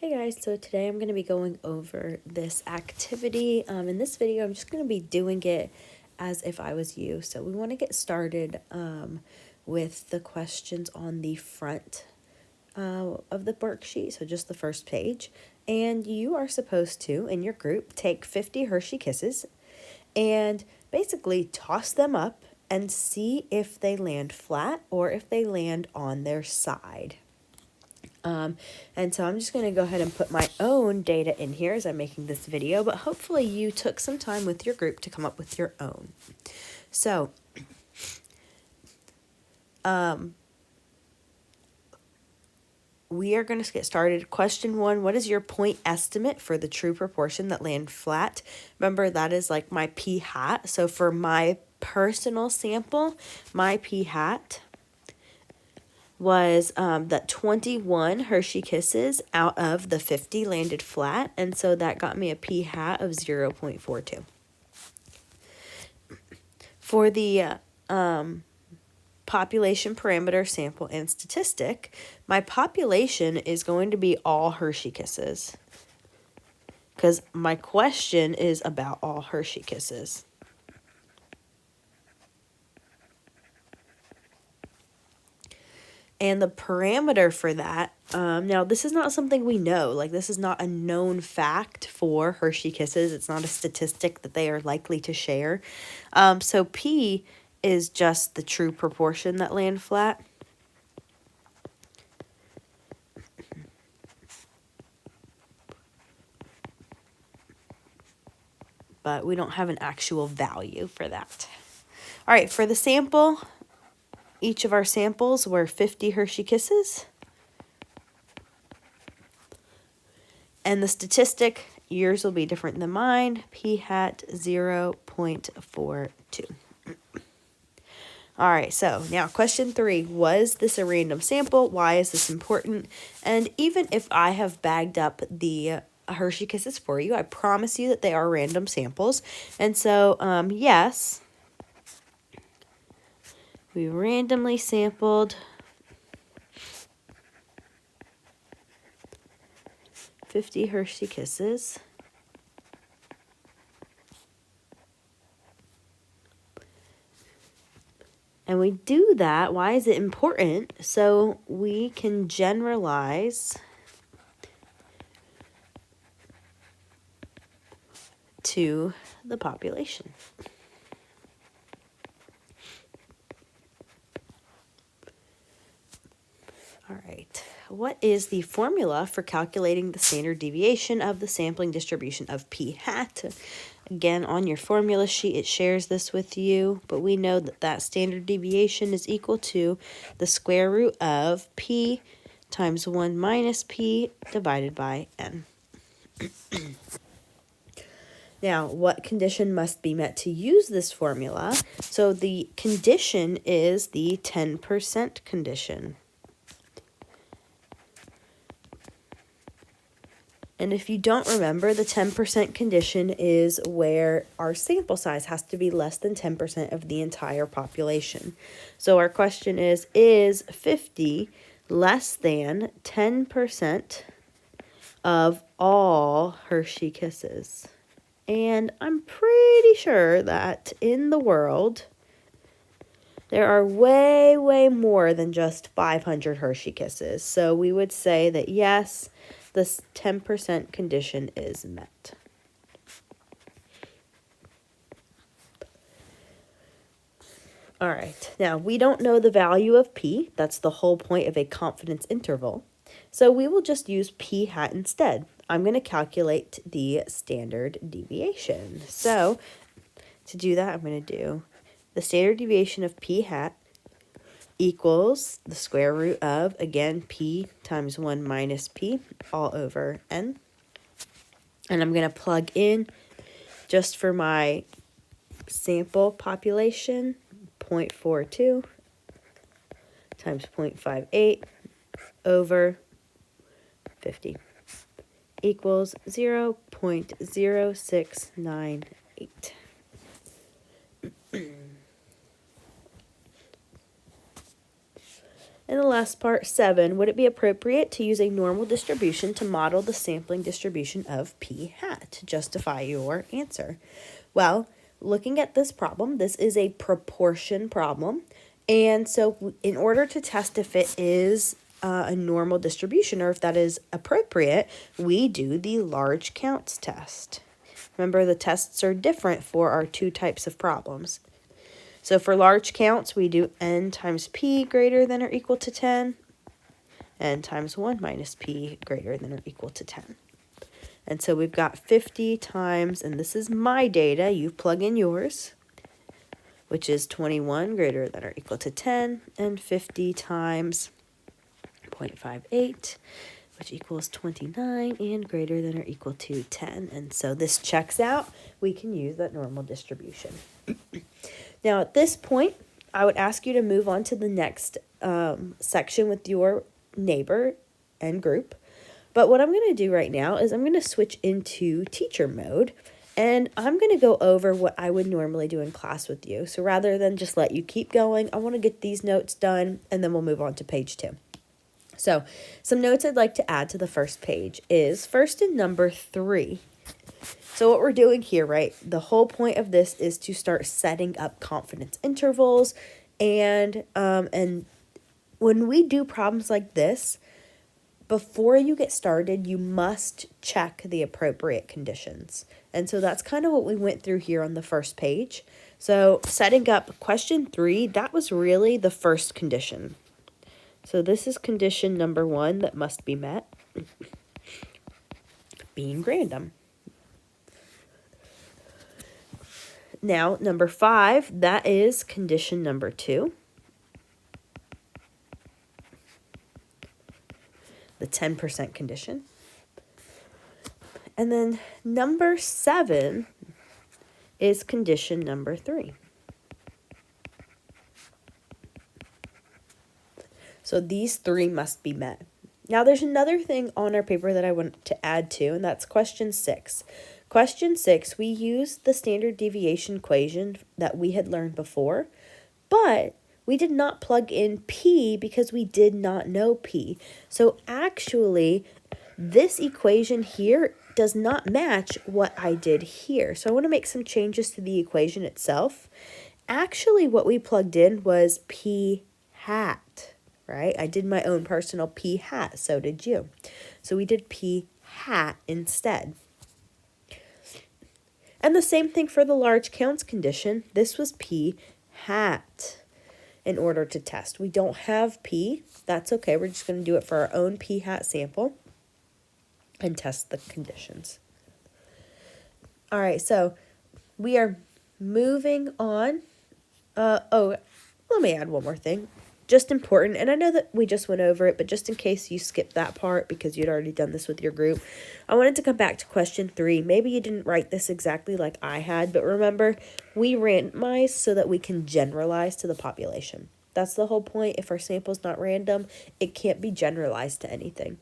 Hey guys, so today I'm going to be going over this activity. In this video, I'm just going to be doing it as if I was you. So we want to get started with the questions on the front of the worksheet, so just the first page. And you are supposed to, in your group, take 50 Hershey Kisses and basically toss them up and see if they land flat or if they land on their side. And so I'm just going to go ahead and put my own data in here as I'm making this video, but hopefully you took some time with your group to come up with your own. So, we are going to get started. Question 1, what is your point estimate for the true proportion that land flat? Remember, that is like my p hat. So for my personal sample, my p hat was that 21 Hershey Kisses out of the 50 landed flat, and so that got me a p hat of 0.42. For the population parameter, sample, and statistic, my population is going to be all Hershey Kisses, because my question is about all Hershey Kisses. And the parameter for that, now this is not something we know. Like, this is not a known fact for Hershey Kisses. It's not a statistic that they are likely to share. So P is just the true proportion that land flat. But we don't have an actual value for that. All right, for the sample, each of our samples were 50 Hershey Kisses. And the statistic, yours will be different than mine, p hat 0.42. All right, so now question 3, was this a random sample? Why is this important? And even if I have bagged up the Hershey Kisses for you, I promise you that they are random samples. And so, yes, we randomly sampled 50 Hershey Kisses. And we do that, why is it important? So we can generalize to the population. All right, what is the formula for calculating the standard deviation of the sampling distribution of p hat? Again, on your formula sheet, it shares this with you, but we know that that standard deviation is equal to the square root of p times 1 minus p divided by n. Now, what condition must be met to use this formula? So the condition is the 10% condition. And if you don't remember, the 10% condition is where our sample size has to be less than 10% of the entire population. So our question is 50 less than 10% of all Hershey Kisses? And I'm pretty sure that in the world, there are way, way more than just 500 Hershey Kisses. So we would say that yes, this 10% condition is met. All right, now we don't know the value of p. That's the whole point of a confidence interval. So we will just use p hat instead. I'm going to calculate the standard deviation. So to do that, I'm going to do the standard deviation of p hat equals the square root of, again, p times 1 minus p all over n. And I'm going to plug in, just for my sample population, 0.42 times 0.58 over 50 equals 0.0698. And the last part, 7, would it be appropriate to use a normal distribution to model the sampling distribution of p hat to justify your answer? Well, looking at this problem, this is a proportion problem. And so in order to test if it is a normal distribution or if that is appropriate, we do the large counts test. Remember, the tests are different for our two types of problems. So for large counts, we do n times p greater than or equal to 10, n times 1 minus p greater than or equal to 10. And so we've got 50 times, and this is my data, you plug in yours, which is 21 greater than or equal to 10, and 50 times 0.58, which equals 29 and greater than or equal to 10. And so this checks out. We can use that normal distribution. Now, at this point, I would ask you to move on to the next section with your neighbor and group. But what I'm going to do right now is I'm going to switch into teacher mode, and I'm going to go over what I would normally do in class with you. So rather than just let you keep going, I want to get these notes done, and then we'll move on to page 2. So some notes I'd like to add to the first page is first in number 3. So what we're doing here, right, the whole point of this is to start setting up confidence intervals. And when we do problems like this, before you get started, you must check the appropriate conditions. And so that's kind of what we went through here on the first page. So setting up question 3, that was really the first condition. So this is condition number 1 that must be met, being random. Now, number 5, that is condition number 2. The 10% condition. And then number 7 is condition number 3. So these 3 must be met. Now there's another thing on our paper that I want to add to, and that's question 6. Question 6, we used the standard deviation equation that we had learned before, but we did not plug in p because we did not know p. So actually, this equation here does not match what I did here. So I want to make some changes to the equation itself. Actually, what we plugged in was p hat, right? I did my own personal p hat, so did you. So we did p hat instead. And the same thing for the large counts condition. This was p hat in order to test. We don't have p. That's okay. We're just going to do it for our own p hat sample and test the conditions. All right, so we are moving on. Let me add one more thing. Just important, and I know that we just went over it, but just in case you skipped that part because you'd already done this with your group, I wanted to come back to question 3. Maybe you didn't write this exactly like I had, but remember, we randomize so that we can generalize to the population. That's the whole point. If our sample's not random, it can't be generalized to anything.